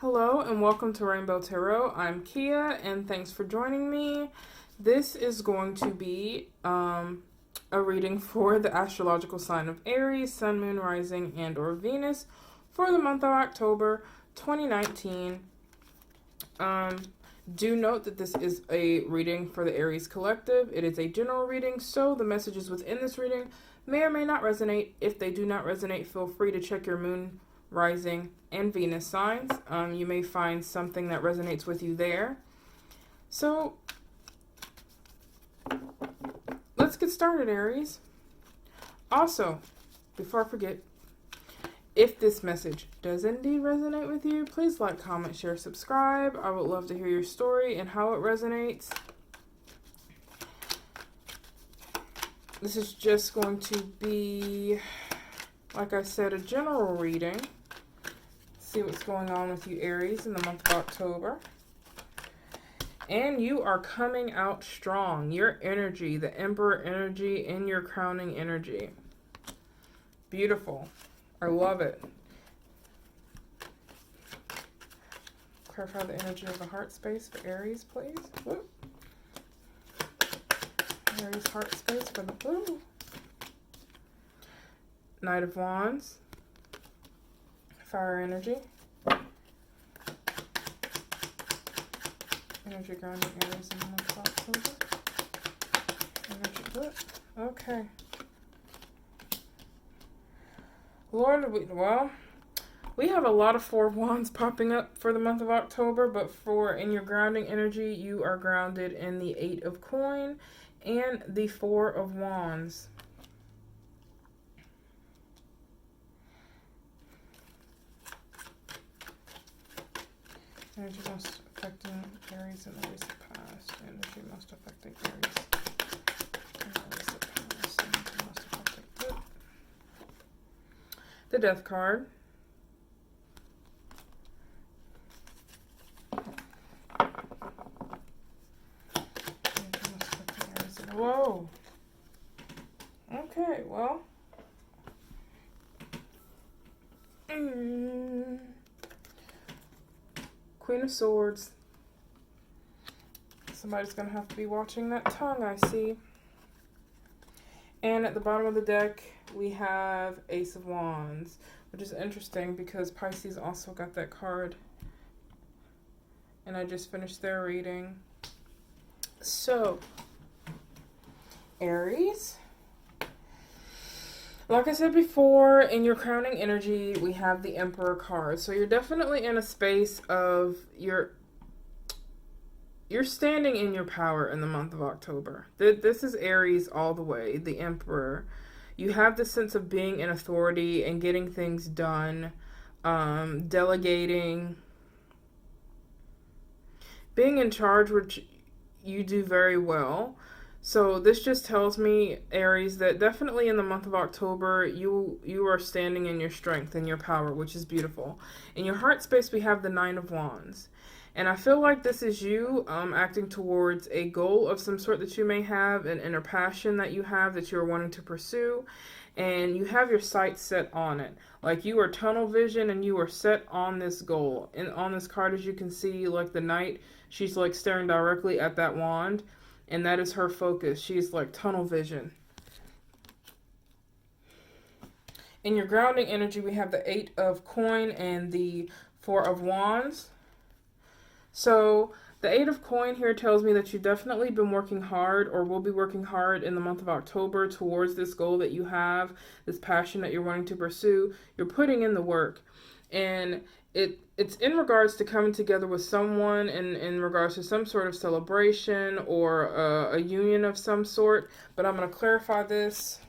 Hello and welcome to Rainbow Tarot. I'm Kia and thanks for joining me. This is going to be a reading for the astrological sign of Aries, Sun, Moon, Rising, and or Venus for the month of October 2019. Do note that this is a reading for the Aries collective. It is a general reading, so the messages within this reading may or may not resonate. If they do not resonate, feel free to check your Moon, Rising, and Venus signs. You may find something that resonates with you there. So let's get started, Aries. Also, before I forget, if this message does indeed resonate with you, please like, comment, share, subscribe. I would love to hear your story and how it resonates. This is just going to be, like I said, a general reading. See what's going on with you, Aries, in the month of October. And you are coming out strong. Your energy, the Emperor energy, and your crowning energy. Beautiful. I love it. Clarify the energy of the heart space for Aries, please. Whoop. Aries heart space for the blue. Knight of Wands. Fire energy. Energy grounding Aries in the month of October. Energy blip. Okay. Lord, we have a lot of Four of Wands popping up for the month of October, but in your grounding energy, you are grounded in the Eight of Coin and the Four of Wands. Energy most affecting Aries in the recent past. Energy most affecting Aries in the recent past. Energy most affecting the Death card. Energy most affecting Aries in the... Whoa. Okay, well. Queen of Swords. Somebody's going to have to be watching that tongue, I see. And at the bottom of the deck, we have Ace of Wands, which is interesting because Pisces also got that card. And I just finished their reading. So, Aries. Like I said before, in your crowning energy, we have the Emperor card. So you're definitely in a space of you're standing in your power in the month of October. This is Aries all the way, the Emperor. You have the sense of being in authority and getting things done, delegating, being in charge, which you do very well. So this just tells me, Aries, that definitely in the month of October, you are standing in your strength and your power, which is beautiful. In your heart space, we have the Nine of Wands. And I feel like this is you acting towards a goal of some sort that you may have, an inner passion that you have that you're wanting to pursue. And you have your sights set on it. Like you are tunnel vision and you are set on this goal. And on this card, as you can see, like the Knight, she's like staring directly at that wand. And that is her focus. She's like tunnel vision. In your grounding energy, we have the Eight of Coin and the Four of Wands. So the Eight of Coin here tells me that you've definitely been working hard or will be working hard in the month of October towards this goal that you have, this passion that you're wanting to pursue. You're putting in the work. And it's in regards to coming together with someone in regards to some sort of celebration or a union of some sort. But I'm going to clarify this.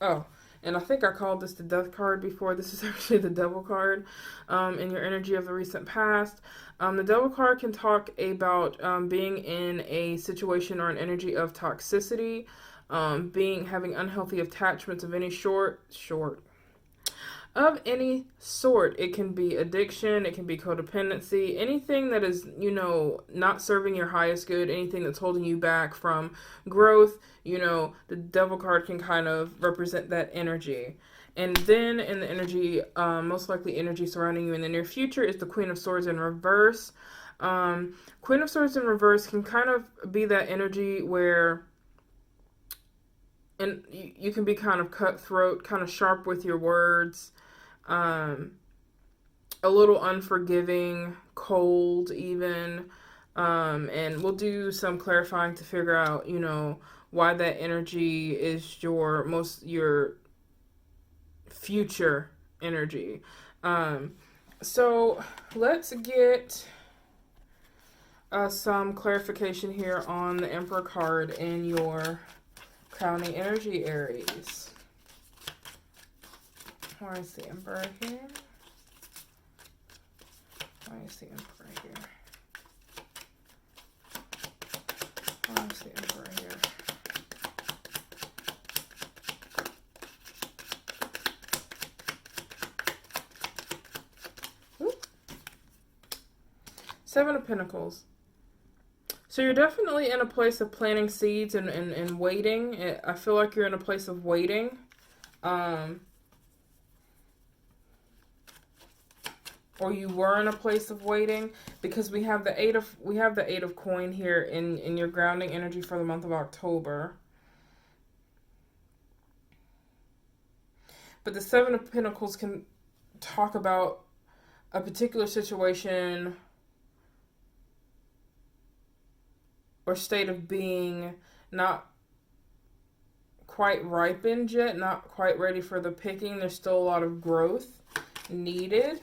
Oh, and I think I called this the Death card before. This is actually the Devil card in your energy of the recent past. The Devil card can talk about being in a situation or an energy of toxicity, having unhealthy attachments of any of any sort. It can be addiction, it can be codependency, anything that is, not serving your highest good, anything that's holding you back from growth. The Devil card can kind of represent that energy. And then in the energy, most likely energy surrounding you in the near future is the Queen of Swords in reverse. Queen of Swords in reverse can kind of be that energy where, and you can be kind of cutthroat, kind of sharp with your words, a little unforgiving, cold even. And we'll do some clarifying to figure out, why that energy is your future energy. So let's get some clarification here on the Emperor card in your crowning energy, Aries. Why is the Emperor here? Why is the Emperor here? Why is the Emperor here? Oop. Seven of Pentacles. So you're definitely in a place of planting seeds and waiting. I feel like you're in a place of waiting. Or you were in a place of waiting, because we have the eight of coin here in your grounding energy for the month of October. But the Seven of Pentacles can talk about a particular situation or state of being not quite ripened yet, not quite ready for the picking. There's still a lot of growth needed.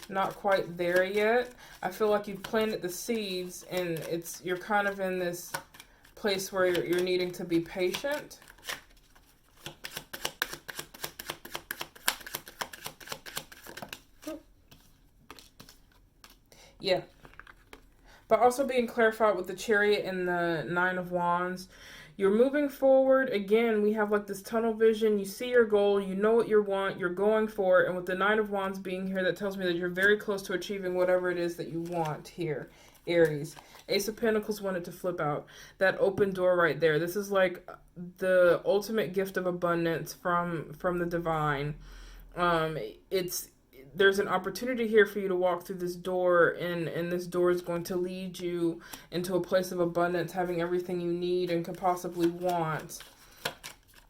Not quite there yet. I feel like you've planted the seeds, and you're kind of in this place where you're needing to be patient. Yeah. But also being clarified with the Chariot and the Nine of Wands. You're moving forward. Again, we have like this tunnel vision. You see your goal. You know what you want. You're going for it. And with the Nine of Wands being here, that tells me that you're very close to achieving whatever it is that you want here, Aries. Ace of Pentacles wanted to flip out. That open door right there. This is like the ultimate gift of abundance from the divine. There's an opportunity here for you to walk through this door, and this door is going to lead you into a place of abundance, having everything you need and could possibly want.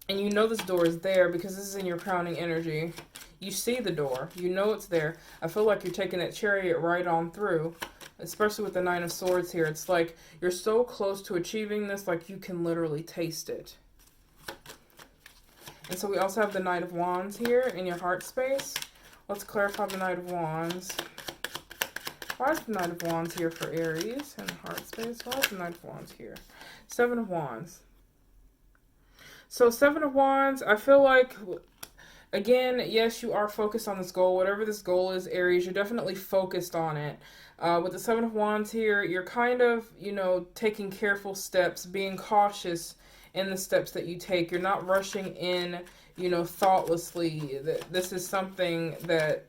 And you know this door is there because this is in your crowning energy. You see the door. You know it's there. I feel like you're taking that Chariot right on through, especially with the Nine of Swords here. It's like you're so close to achieving this, like you can literally taste it. And so we also have the Knight of Wands here in your heart space. Let's clarify the Knight of Wands. Why is the Knight of Wands here for Aries in heart space? Why is the Knight of Wands here? Seven of Wands. So Seven of Wands, I feel like, again, yes, you are focused on this goal. Whatever this goal is, Aries, you're definitely focused on it. With the Seven of Wands here, you're kind of, taking careful steps, being cautious in the steps that you take. You're not rushing in, thoughtlessly. This is something that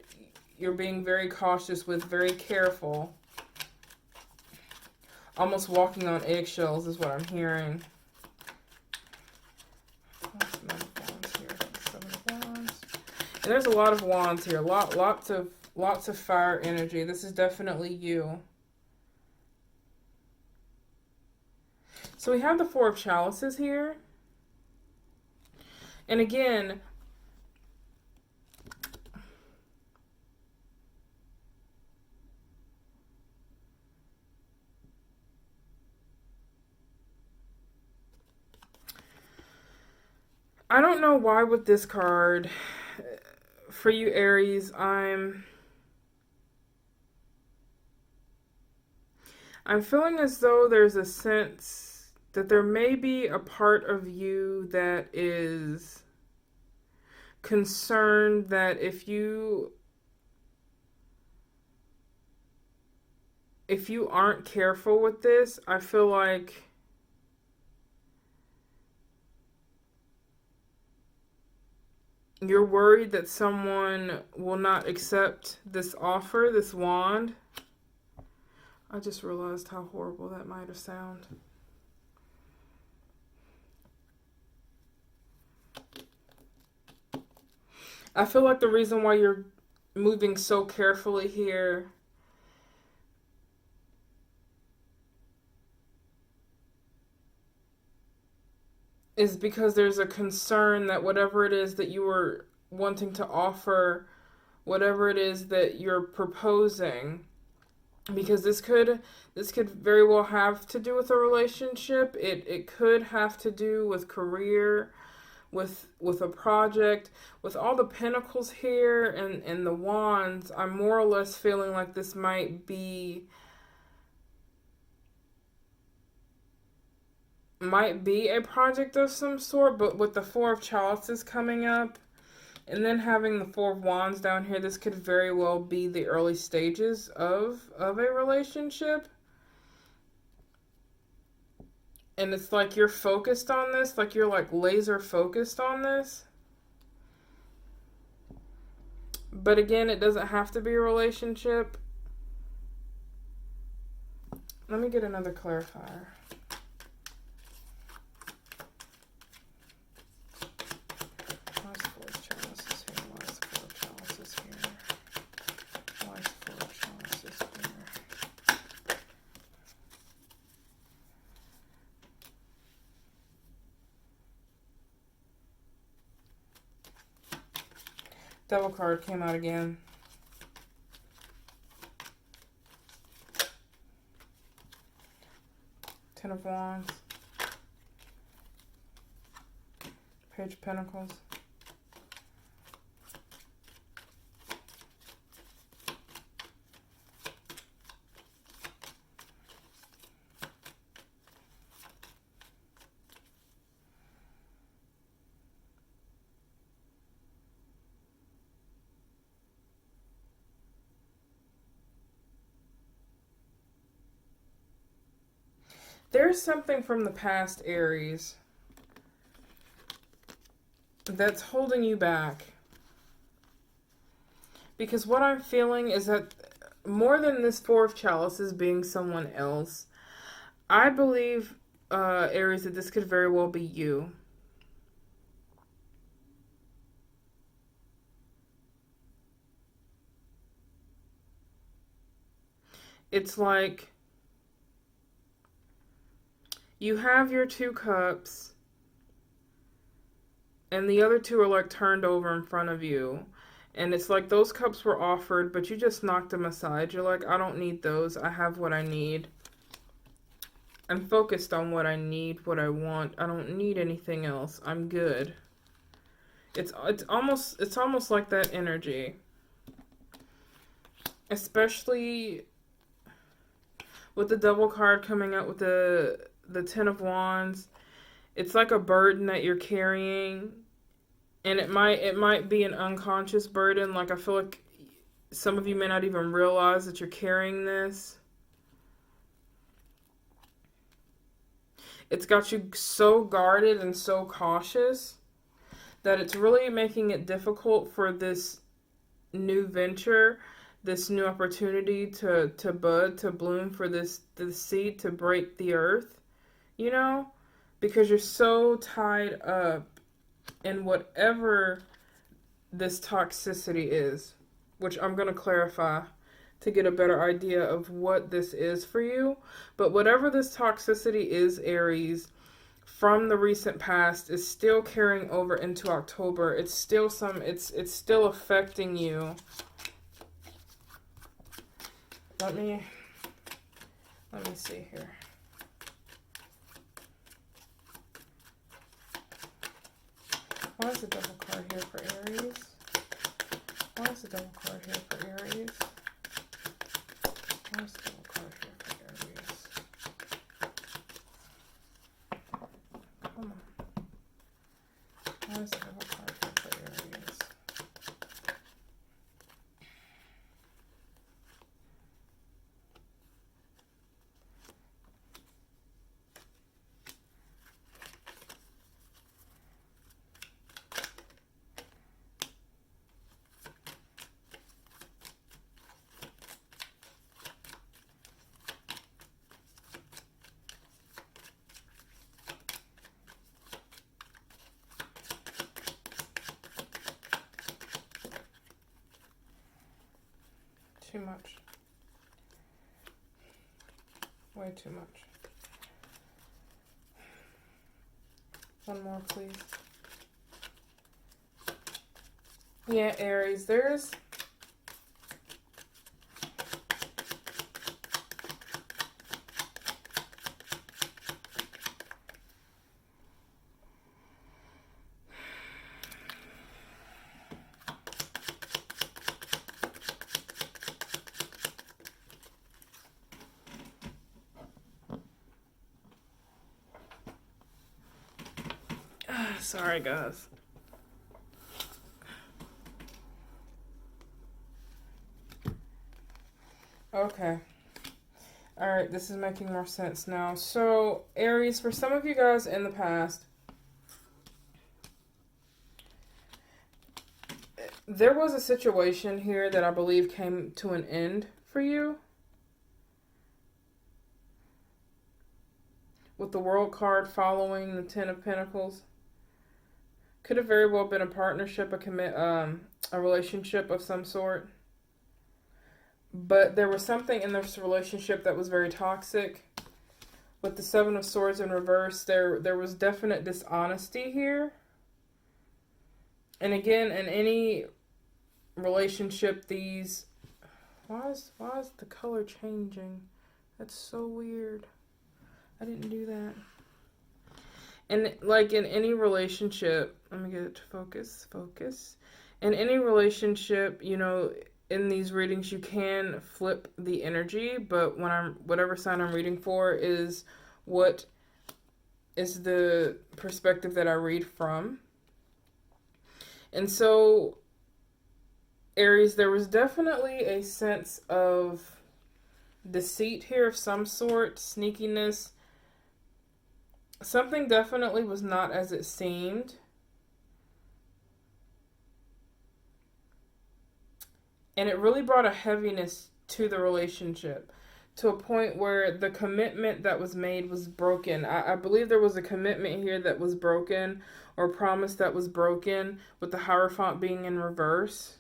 you're being very cautious with, very careful. Almost walking on eggshells is what I'm hearing. And there's a lot of wands here. Lots of fire energy. This is definitely you. So we have the Four of Chalices here. And again, I don't know why with this card, for you Aries, I'm feeling as though there's a sense that there may be a part of you that is concerned that if you aren't careful with this, I feel like you're worried that someone will not accept this offer, this wand. I just realized how horrible that might have sounded. I feel like the reason why you're moving so carefully here is because there's a concern that whatever it is that you were wanting to offer, whatever it is that you're proposing, because this could very well have to do with a relationship. It could have to do with career, with a project, with all the pentacles here and the wands. I'm more or less feeling like this might be a project of some sort, but with the Four of Chalices coming up and then having the Four of Wands down here, this could very well be the early stages of a relationship. And it's like you're focused on this, like you're like laser focused on this. But again, it doesn't have to be a relationship. Let me get another clarifier. Why is Four of Chalices here? Why is Four of Chalices here? Why is Four of Chalices here? Devil card came out again. Ten of Wands. Page of Pentacles. There's something from the past, Aries, that's holding you back. Because what I'm feeling is that more than this Four of Chalices being someone else, I believe, Aries, that this could very well be you. It's like you have your two cups and the other two are like turned over in front of you. And it's like those cups were offered, but you just knocked them aside. You're like, I don't need those. I have what I need. I'm focused on what I need, what I want. I don't need anything else. I'm good. It's almost like that energy. Especially with the Devil card coming out with the Ten of Wands. It's like a burden that you're carrying, and it might be an unconscious burden. Like I feel like some of you may not even realize that you're carrying this. It's got you so guarded and so cautious that it's really making it difficult for this new venture, this new opportunity to bud, to bloom, for this seed to break the earth, you know? Because you're so tied up in whatever this toxicity is, which I'm going to clarify to get a better idea of what this is for you. But whatever this toxicity is, Aries, from the recent past is still carrying over into October. It's still it's still affecting you. Let me see here. Why is the Devil card here for Aries? Why is the Devil card here for Aries? Why is the Devil card here for Aries? Come on. Why is the Devil card here for Aries? Too much. Way too much. One more, please. Yeah, Aries, there's... Sorry, guys. Okay. Alright, this is making more sense now. So, Aries, for some of you guys in the past, there was a situation here that I believe came to an end for you. With the World card following the Ten of Pentacles. Could have very well been a partnership, a relationship of some sort. But there was something in this relationship that was very toxic. With the Seven of Swords in reverse, there was definite dishonesty here. And again, in any relationship, these... Why is the color changing? That's so weird. I didn't do that. And like in any relationship, let me get it to focus. In any relationship, you know, in these readings, you can flip the energy, but whatever sign I'm reading for is what is the perspective that I read from. And so, Aries, there was definitely a sense of deceit here of some sort, sneakiness. Something definitely was not as it seemed. And it really brought a heaviness to the relationship, to a point where the commitment that was made was broken. I believe there was a commitment here that was broken, or a promise that was broken, with the Hierophant being in reverse.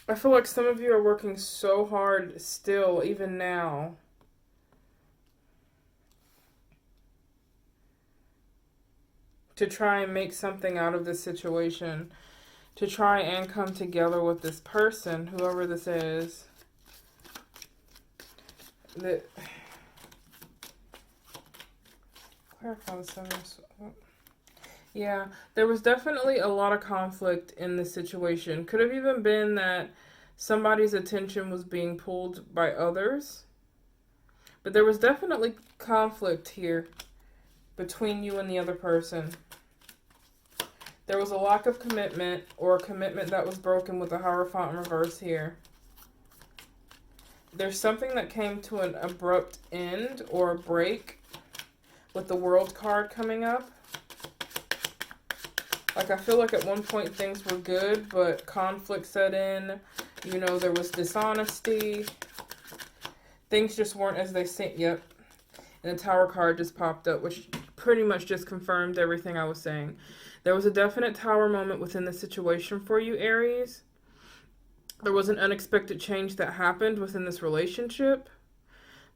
I feel like some of you are working so hard still, even now, to try and make something out of this situation, to try and come together with this person, whoever this is. Clarify the Seven. Yeah, there was definitely a lot of conflict in this situation. Could have even been that somebody's attention was being pulled by others. But there was definitely conflict here between you and the other person. There was a lack of commitment, or a commitment that was broken with the Hierophant in reverse here. There's something that came to an abrupt end or a break with the World card coming up. Like, I feel like at one point things were good, but conflict set in. You know, there was dishonesty. Things just weren't as they seemed. Yep. And the Tower card just popped up, which pretty much just confirmed everything I was saying. There was a definite Tower moment within the situation for you, Aries. There was an unexpected change that happened within this relationship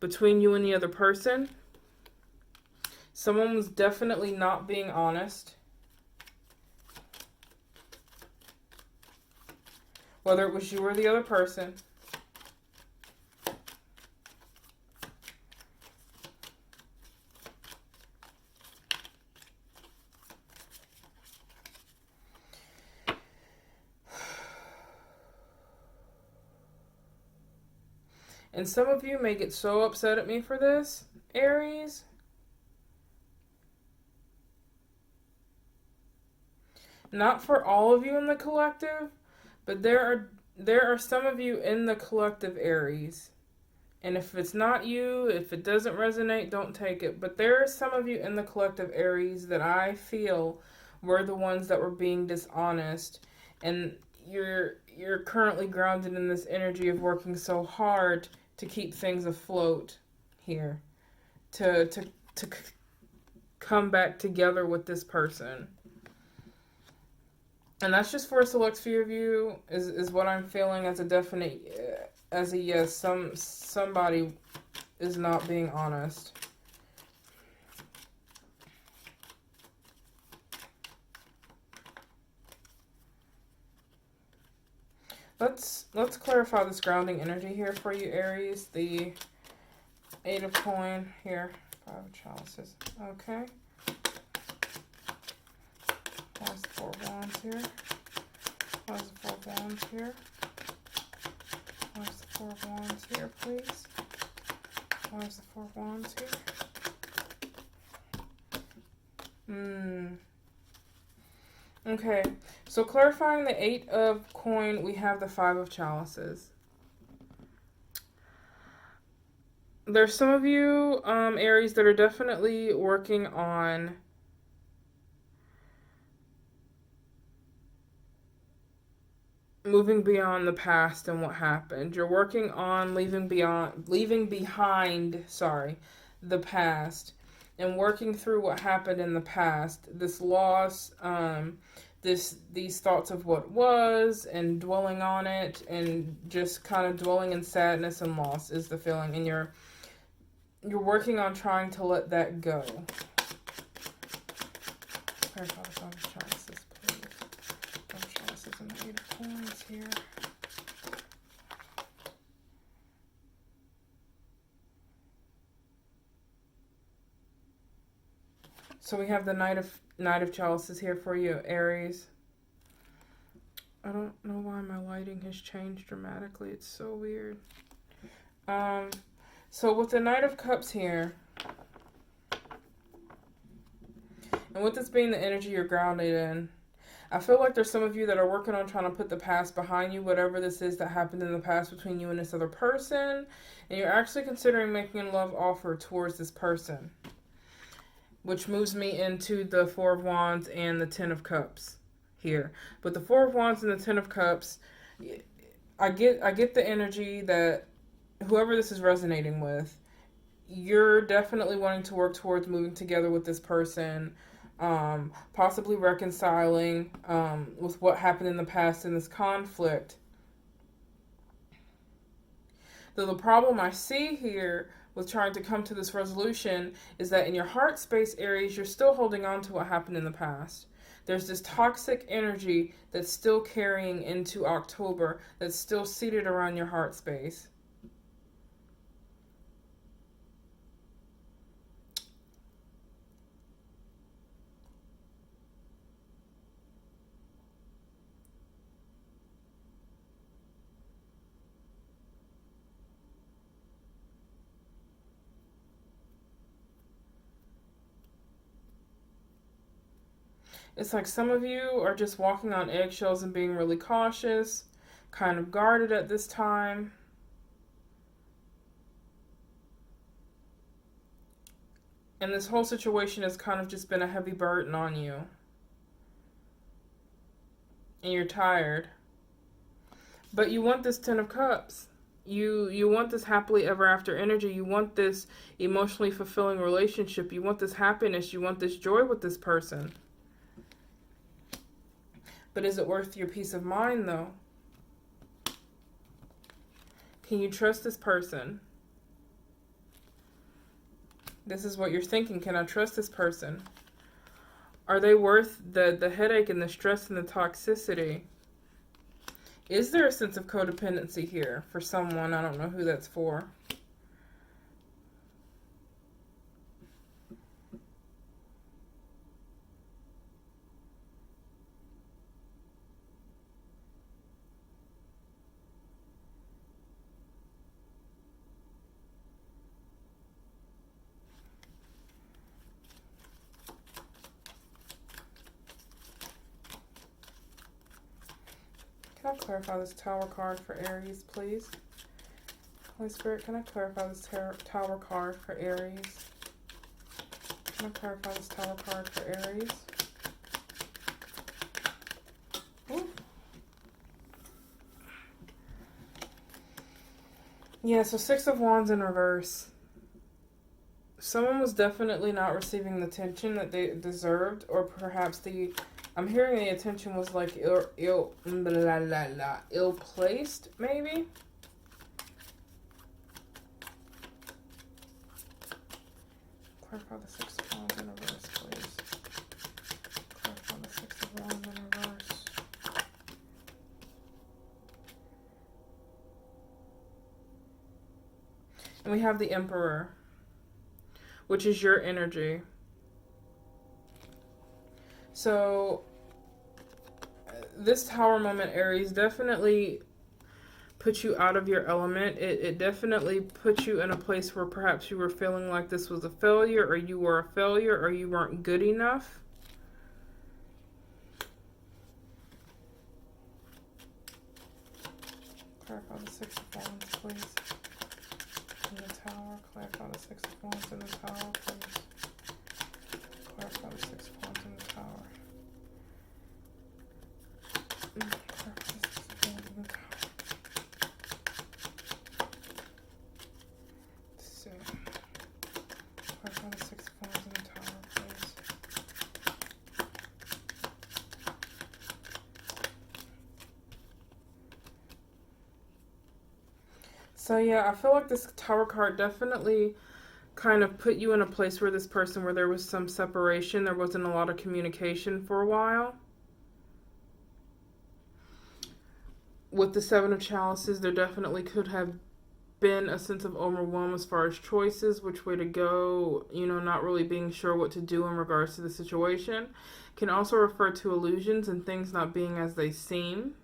between you and the other person. Someone was definitely not being honest. Whether it was you or the other person. And some of you may get so upset at me for this, Aries. Not for all of you in the collective, but there are some of you in the collective, Aries, And if it's not you, if it doesn't resonate, don't take it. But there are some of you in the collective Aries that I feel were the ones that were being dishonest. And you're currently grounded in this energy of working so hard to keep things afloat here. To come back together with this person. And that's just for a select few of you, is what I'm feeling as a definite, as a yes. Somebody is not being honest. Let's clarify this grounding energy here for you, Aries. The 8 of coin here, 5 of chalices. Okay. Why's the 4 of wands here? Why's the 4 of wands here? Why's the 4 of wands here, please? Why's the 4 of wands here? Okay, so clarifying the 8 of coin, we have the 5 of chalices. There's some of you, Aries, that are definitely working on moving beyond the past and what happened. You're working on leaving behind, the past and working through what happened in the past. This loss, these thoughts of what was and dwelling on it and just kind of dwelling in sadness and loss is the feeling, and you're working on trying to let that go. Clarify the 5 of chalices, please. 5 of chalices and the 8 of coins here. So we have the Knight of chalices here for you, Aries. I don't know why my lighting has changed dramatically. It's so weird. So with the Knight of Cups here, and with this being the energy you're grounded in, I feel like there's some of you that are working on trying to put the past behind you, whatever this is that happened in the past between you and this other person, and you're actually considering making a love offer towards this person. Which moves me into the 4 of Wands and the 10 of Cups here. But the 4 of Wands and the 10 of Cups, I get the energy that whoever this is resonating with, you're definitely wanting to work towards moving together with this person, possibly reconciling with what happened in the past in this conflict. Though the problem I see here with trying to come to this resolution is that in your heart space, Aries, you're still holding on to what happened in the past. There's this toxic energy that's still carrying into October, that's still seated around your heart space. It's like some of you are just walking on eggshells and being really cautious, kind of guarded at this time. And this whole situation has kind of just been a heavy burden on you. And you're tired. But you want this 10 of Cups. You want this happily ever after energy. You want this emotionally fulfilling relationship. You want this happiness. You want this joy with this person. But is it worth your peace of mind, though? Can you trust this person? This is what you're thinking. Can I trust this person? Are they worth the headache and the stress and the toxicity? Is there a sense of codependency here for someone? I don't know who that's for. Can I clarify this Tower card for Aries, please? Holy Spirit, can I clarify this Tower card for Aries? Can I clarify this Tower card for Aries? Ooh. Yeah, so Six of Wands in reverse. Someone was definitely not receiving the attention that they deserved, or perhaps I'm hearing the attention was like ill-placed, maybe? Clarify the Six of Wands in reverse, please. Clarify the Six of Wands in reverse. And we have the Emperor, which is your energy. So, this Tower moment, Aries, definitely puts you out of your element. It definitely puts you in a place where perhaps you were feeling like this was a failure, or you were a failure, or you weren't good enough. Clarify the Six of Wands, please. In the Tower, clarify the Six of Wands in the Tower, please. Clarify the Six of Wands in the Tower. Clarify the Six of Wands in the Tower. So, clarify the Six of Wands in the Tower, please. So yeah, I feel like this Tower card definitely kind of put you in a place where this person, where there was some separation, there wasn't a lot of communication for a while. With the Seven of Chalices, there definitely could have been a sense of overwhelm as far as choices, which way to go, you know, not really being sure what to do in regards to the situation. Can also refer to illusions and things not being as they seem.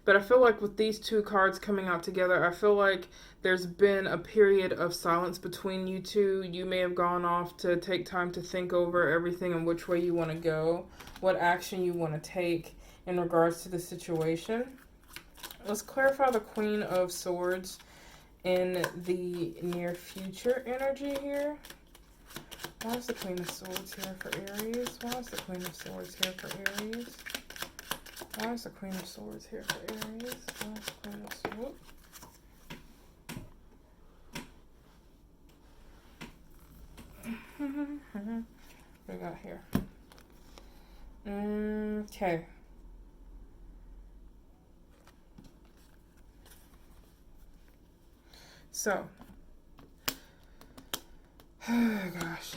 But I feel like with these two cards coming out together, I feel like there's been a period of silence between you two. You may have gone off to take time to think over everything and which way you want to go, what action you want to take in regards to the situation. Let's clarify the Queen of Swords in the near future energy here. Why is the Queen of Swords here for Aries? Why is the Queen of Swords here for Aries? Why is the Queen of Swords here for Aries? Why is the Queen of Swords? What we got here? Okay. So, oh gosh.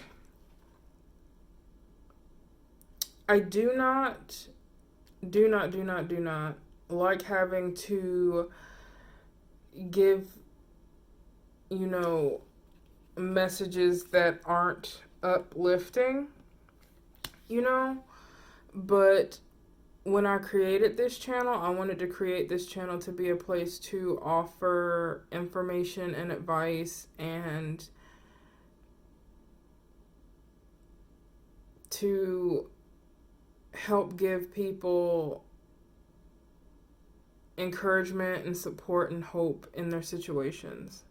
I do not like having to give, you know, messages that aren't uplifting, you know, but when I created this channel, I wanted to create this channel to be a place to offer information and advice and to help give people encouragement and support and hope in their situations.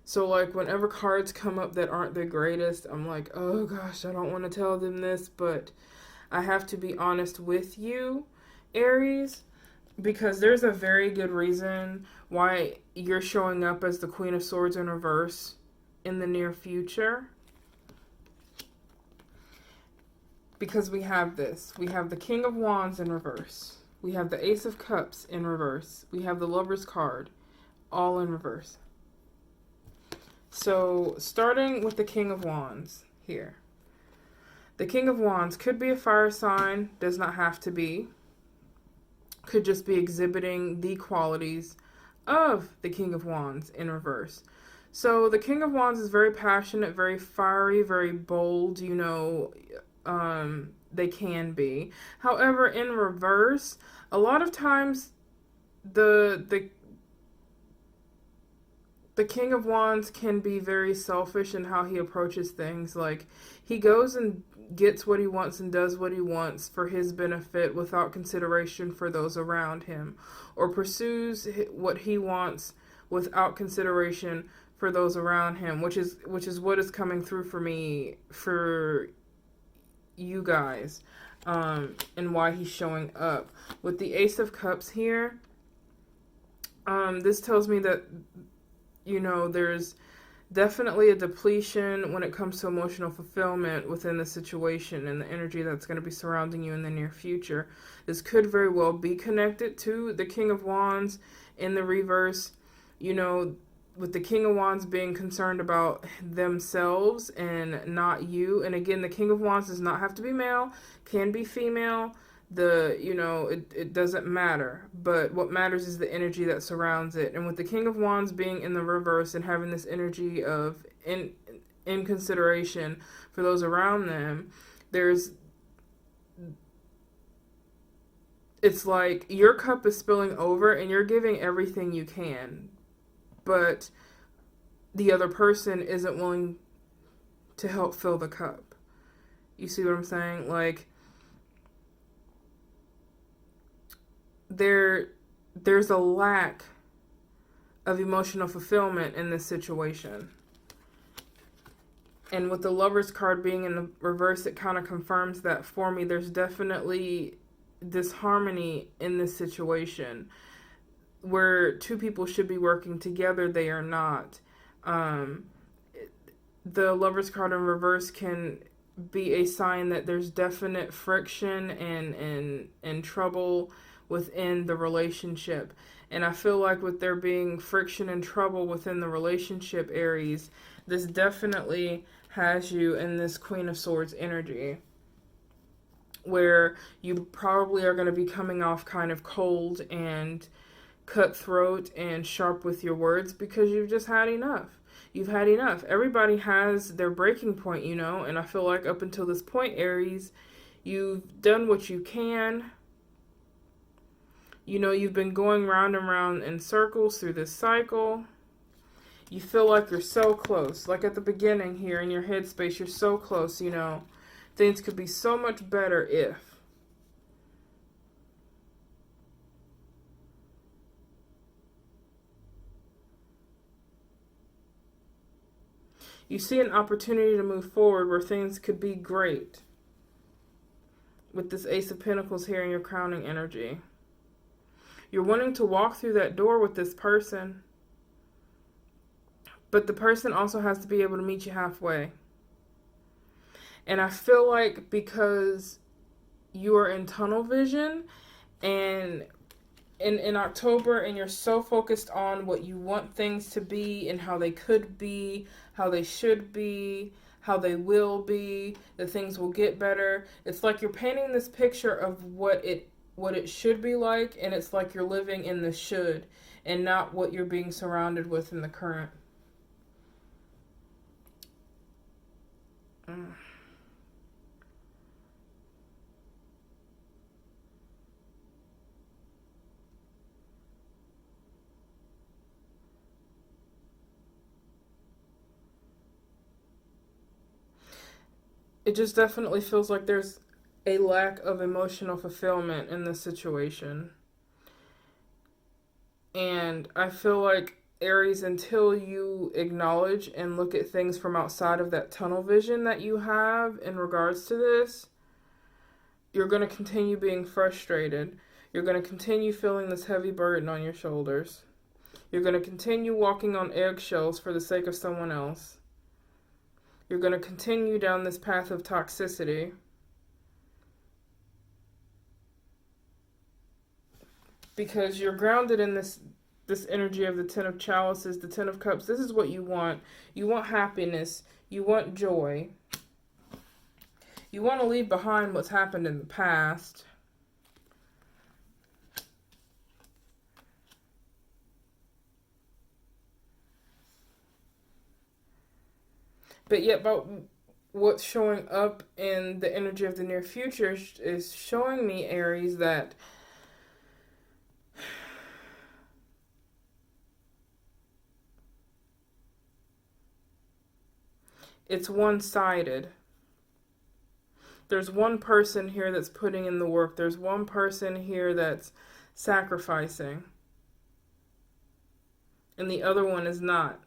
So like whenever cards come up that aren't the greatest, I'm like, oh gosh, I don't want to tell them this, but I have to be honest with you, Aries, because there's a very good reason why you're showing up as the Queen of Swords in reverse in the near future. Because we have this. We have the King of Wands in reverse. We have the Ace of Cups in reverse. We have the Lover's card, all in reverse. So, starting with the King of Wands here. The King of Wands could be a fire sign, does not have to be. Could just be exhibiting the qualities of the King of Wands in reverse. So, the King of Wands is very passionate, very fiery, very bold, you know, they can be. However, in reverse, a lot of times the The King of Wands can be very selfish in how he approaches things. Like, he goes and gets what he wants and does what he wants for his benefit without consideration for those around him, or pursues what he wants without consideration for those around him, which is what is coming through for me for you guys, and why he's showing up with the Ace of Cups here. This tells me that, you know, there's definitely a depletion when it comes to emotional fulfillment within the situation and the energy that's going to be surrounding you in the near future. This could very well be connected to the King of Wands in the reverse, you know, with the King of Wands being concerned about themselves and not you. And again, the King of Wands does not have to be male, can be female. It doesn't matter, but what matters is the energy that surrounds it. And with the King of Wands being in the reverse and having this energy of in consideration for those around them, it's like your cup is spilling over and you're giving everything you can, but the other person isn't willing to help fill the cup. You see what I'm saying? Like, there's a lack of emotional fulfillment in this situation. And with the Lover's card being in the reverse, it kind of confirms that for me. There's definitely disharmony in this situation where two people should be working together. They are not. The Lover's card in reverse can be a sign that there's definite friction and trouble within the relationship. And I feel like with there being friction and trouble within the relationship, Aries, this definitely has you in this Queen of Swords energy, where you probably are going to be coming off kind of cold and cutthroat and sharp with your words because you've just had enough. You've had enough. Everybody has their breaking point, you know, and I feel like up until this point, Aries, you've done what you can. You know, you've been going round and round in circles through this cycle. You feel like you're so close. Like at the beginning here in your headspace, you're so close, you know. Things could be so much better if. You see an opportunity to move forward where things could be great. With this Ace of Pentacles here in your crowning energy. You're wanting to walk through that door with this person. But the person also has to be able to meet you halfway. And I feel like because you are in tunnel vision and in October and you're so focused on what you want things to be and how they could be, how they should be, how they will be, that things will get better. It's like you're painting this picture of what it should be like, and it's like you're living in the should and not what you're being surrounded with in the current. It just definitely feels like there's a lack of emotional fulfillment in this situation. And I feel like, Aries, until you acknowledge and look at things from outside of that tunnel vision that you have in regards to this, you're going to continue being frustrated. You're going to continue feeling this heavy burden on your shoulders. You're going to continue walking on eggshells for the sake of someone else. You're going to continue down this path of toxicity. Because you're grounded in this energy of the Ten of Chalices, the Ten of Cups. This is what you want. You want happiness. You want joy. You want to leave behind what's happened in the past. But yet, what's showing up in the energy of the near future is showing me, Aries, that It's one-sided. There's one person here that's putting in the work. There's one person here that's sacrificing. And the other one is not.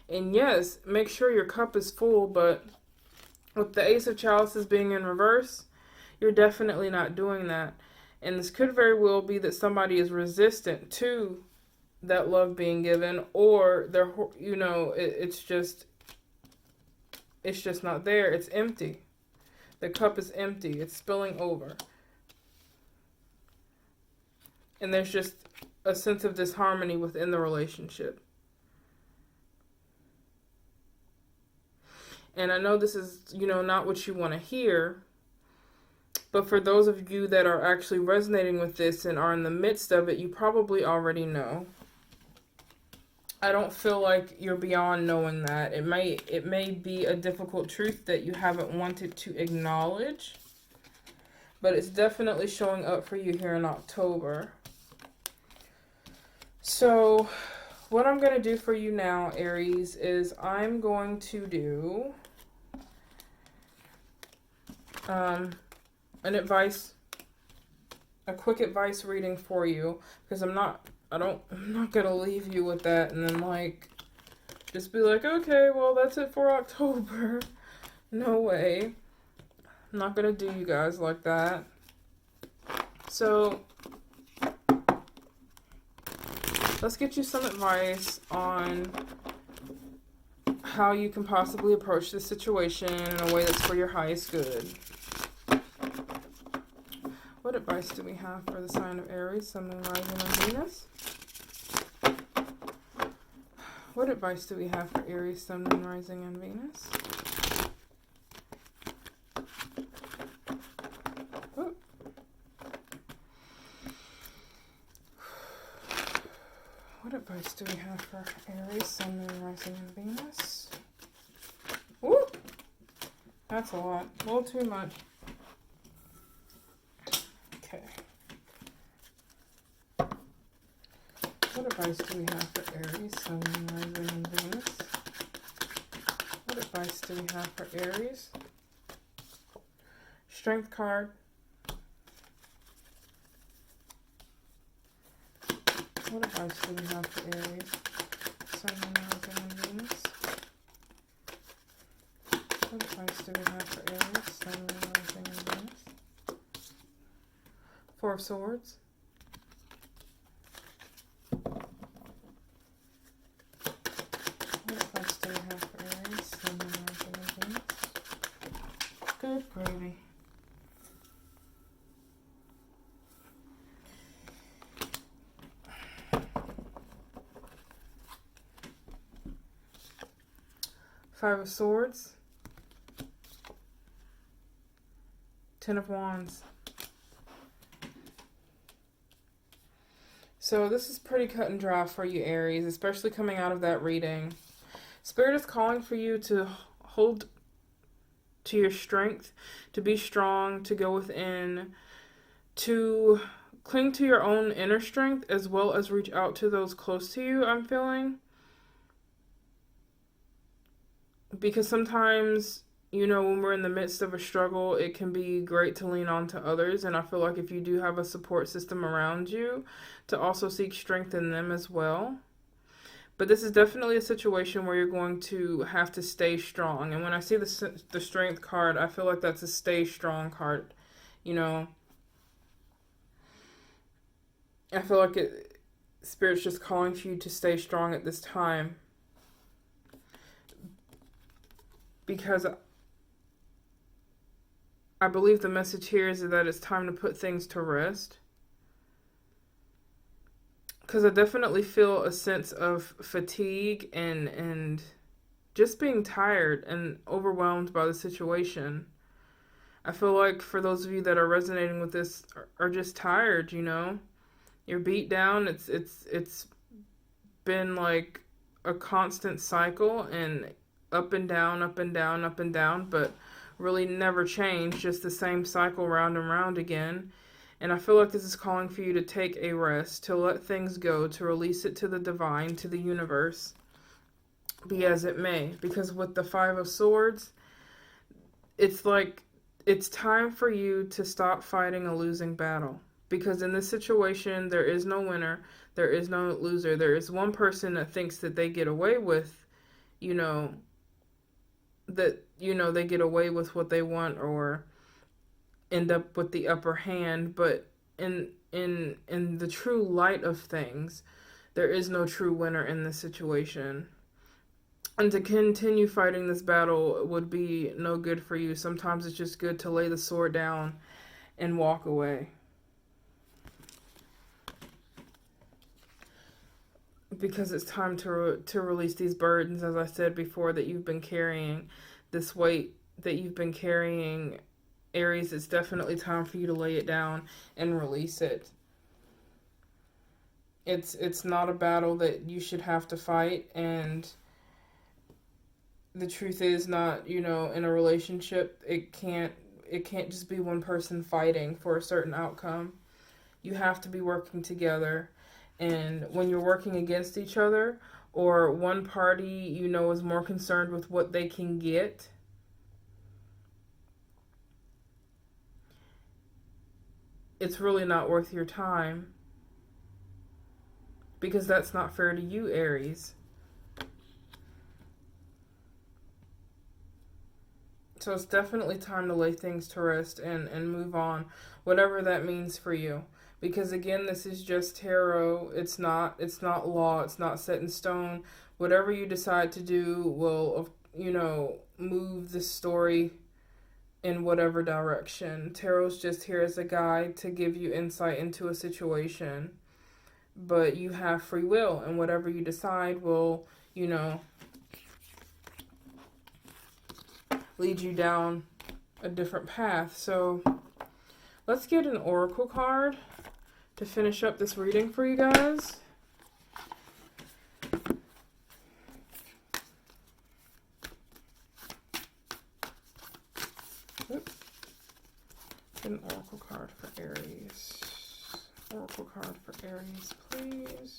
And yes, make sure your cup is full, but with the Ace of Chalices being in reverse, you're definitely not doing that. And this could very well be that somebody is resistant to that love being given, or they're, it's just not there. It's empty. The cup is empty. It's spilling over. And there's just a sense of disharmony within the relationship. And I know this is, not what you want to hear, but for those of you that are actually resonating with this and are in the midst of it, you probably already know. I don't feel like you're beyond knowing that. It may be a difficult truth that you haven't wanted to acknowledge, but it's definitely showing up for you here in October. So what I'm going to do for you now, Aries, is I'm going to do a quick advice reading for you, because I'm not gonna leave you with that and then just be like, okay, well, that's it for October. No way. I'm not gonna do you guys like that. So let's get you some advice on how you can possibly approach this situation in a way that's for your highest good. What advice do we have for the sign of Aries, Sun, Moon, Rising, and Venus? What advice do we have for Aries, Sun, Moon, Rising, and Venus? Oh. What advice do we have for Aries, Sun, Moon, Rising, and Venus? Ooh! That's a lot. A little too much. Okay. What advice do we have for Aries, Sun, Moon, Rising, and Venus? What advice do we have for Aries? Strength card. What advice do we have for Aries, Sun, Moon, Rising, and Venus? What advice do we have for Aries, Sun, Moon, Rising, and Venus? Four of Swords. What advice do we have for Aries, Sun, Moon, Rising, and Venus? Good gravy. Five of Swords. Ten of Wands. So this is pretty cut and dry for you, Aries, especially coming out of that reading. Spirit is calling for you to hold to your strength, to be strong, to go within, to cling to your own inner strength, as well as reach out to those close to you, I'm feeling. Because sometimes, when we're in the midst of a struggle, it can be great to lean on to others. And I feel like if you do have a support system around you, to also seek strength in them as well. But this is definitely a situation where you're going to have to stay strong. And when I see the strength card, I feel like that's a stay strong card. I feel like Spirit's just calling for you to stay strong at this time. Because I believe the message here is that it's time to put things to rest. Because I definitely feel a sense of fatigue and just being tired and overwhelmed by the situation. I feel like for those of you that are resonating with this are just tired, You're beat down. It's been like a constant cycle and up and down, up and down, up and down, but really never change, just the same cycle round and round again. And I feel like this is calling for you to take a rest, to let things go, to release it to the divine, to the universe. Be as it may. Because with the Five of Swords, it's like it's time for you to stop fighting a losing battle. Because in this situation, there is no winner, there is no loser. There is one person that thinks that they get away with, you know, they get away with what they want or end up with the upper hand, but in the true light of things, there is no true winner in this situation. And to continue fighting this battle would be no good for you. Sometimes it's just good to lay the sword down and walk away. Because it's time to release these burdens, as I said before, that you've been carrying. This weight that you've been carrying, Aries, it's definitely time for you to lay it down and release it. It's not a battle that you should have to fight, and the truth is not, in a relationship, it can't just be one person fighting for a certain outcome. You have to be working together. And when you're working against each other, or one party, is more concerned with what they can get, it's really not worth your time. Because that's not fair to you, Aries. So it's definitely time to lay things to rest and move on, whatever that means for you. Because again, this is just tarot. It's not law. It's not set in stone. Whatever you decide to do will, move the story in whatever direction. Tarot's just here as a guide to give you insight into a situation. But you have free will, and whatever you decide will, lead you down a different path. So let's get an oracle card to finish up this reading for you guys. Oops. Get an oracle card for Aries. Oracle card for Aries, please.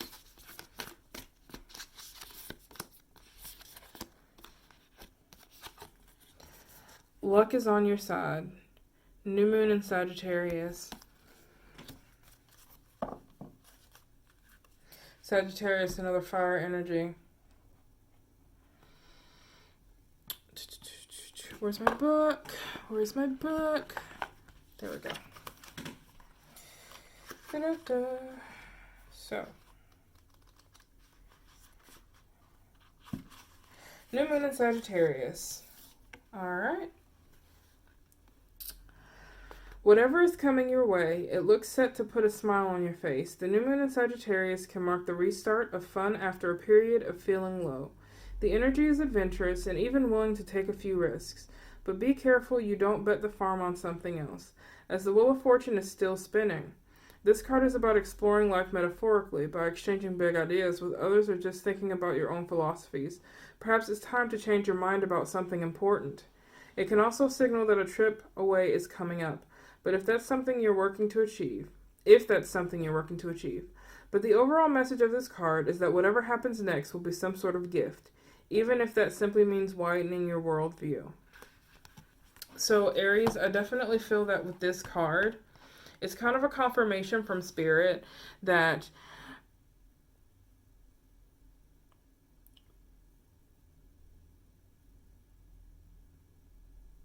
Luck is on your side. New moon in Sagittarius. Sagittarius, another fire energy. Where's my book? Where's my book? There we go. Da-da-da. So, new moon in Sagittarius. Alright. Whatever is coming your way, it looks set to put a smile on your face. The new moon in Sagittarius can mark the restart of fun after a period of feeling low. The energy is adventurous and even willing to take a few risks. But be careful you don't bet the farm on something else, as the wheel of fortune is still spinning. This card is about exploring life metaphorically by exchanging big ideas with others or just thinking about your own philosophies. Perhaps it's time to change your mind about something important. It can also signal that a trip away is coming up. But if that's something you're working to achieve. But the overall message of this card is that whatever happens next will be some sort of gift, even if that simply means widening your worldview. So Aries, I definitely feel that with this card, it's kind of a confirmation from Spirit that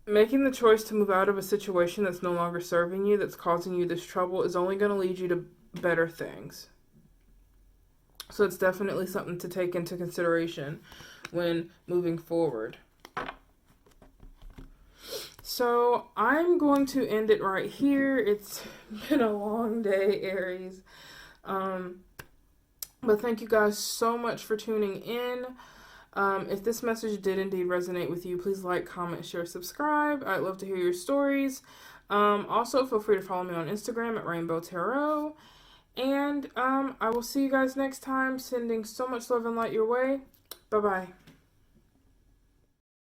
making the choice to move out of a situation that's no longer serving you, that's causing you this trouble, is only going to lead you to better things. So it's definitely something to take into consideration when moving forward. So I'm going to end it right here. It's been a long day, Aries. But thank you guys so much for tuning in. If this message did indeed resonate with you, please like, comment, share, subscribe. I'd love to hear your stories. Also, feel free to follow me on Instagram at Rainbow Tarot. And I will see you guys next time. Sending so much love and light your way. Bye-bye.